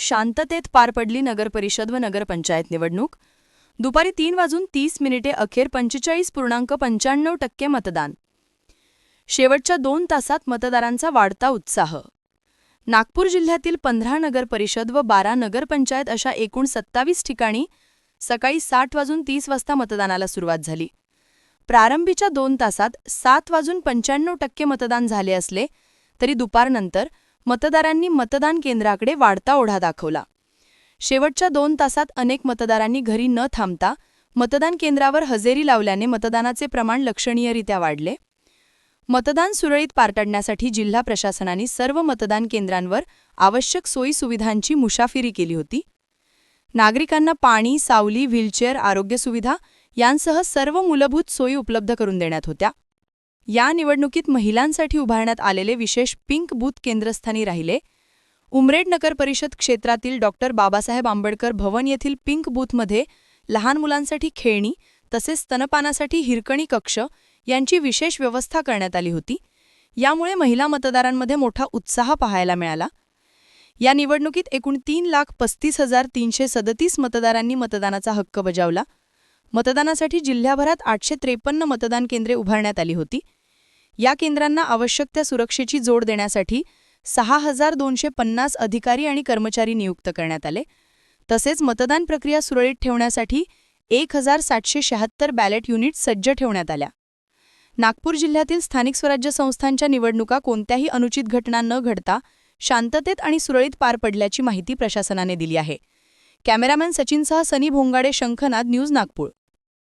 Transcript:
शांततेत पार पडली नगरपरिषद व नगरपंचायत निवडणूक. दुपारी 3:30 अखेर 45.95% मतदान. शेवटच्या 2 तासात मतदारांचा वाढता उत्साह. नागपूर जिल्ह्यातील 15 नगरपरिषद व 12 नगरपंचायत अशा एकूण 27 ठिकाणी सकाळी 7:30 मतदानाला सुरुवात झाली. प्रारंभीच्या 2 तासात 7:95% मतदान झाले असले तरी दुपारनंतर मतदारांनी मतदान केंद्राकडे वाढता ओढा दाखवला. शेवटच्या 2 तासात अनेक मतदारांनी घरी न थांबता मतदान केंद्रावर हजेरी लावल्याने मतदानाचे प्रमाण लक्षणीयरित्या वाढले. मतदान सुरळीत पार पाडण्यासाठी जिल्हा प्रशासनाने सर्व मतदान केंद्रांवर आवश्यक सोयी सुविधांची मुसाफिरी केली होती. नागरिकांना पाणी, सावली, व्हीलचेअर, आरोग्य सुविधा यांसह सर्व मूलभूत सोयी उपलब्ध करून देण्यात होत्या. या निवडणुकीत महिलांसाठी उभारण्यात आलेले विशेष पिंक बूथ केंद्रस्थानी राहिले. उमरेड नगर परिषद क्षेत्रातील डॉ. बाबासाहेब आंबेडकर भवन येथील पिंक बूथमध्ये लहान मुलांसाठी खेळणी तसेच स्तनपानासाठी हिरकणी कक्ष यांची विशेष व्यवस्था करण्यात आली होती. यामुळे महिला मतदारांमध्ये मोठा उत्साह पाहायला मिळाला. या निवडणुकीत एकूण 3,35,337 मतदारांनी मतदानाचा हक्क बजावला. मतदानासाठी जिल्ह्याभरात 853 मतदान केंद्रे उभारण्यात आली होती. या केंद्रांना आवश्यक त्या सुरक्षेची जोड देण्यासाठी 6,250 अधिकारी आणि कर्मचारी नियुक्त करण्यात आले. तसेच मतदान प्रक्रिया सुरळीत ठेवण्यासाठी 1,776 बॅलेट युनिट सज्ज ठेवण्यात आल्या. नागपूर जिल्ह्यातील स्थानिक स्वराज्य संस्थांच्या निवडणुका कोणत्याही अनुचित घटना न घडता शांततेत आणि सुरळीत पार पडल्याची माहिती प्रशासनाने दिली आहे. कॅमेरामॅन सचिनसह सनी भोंगाडे, शंखनाद, न्यूज नागपूर.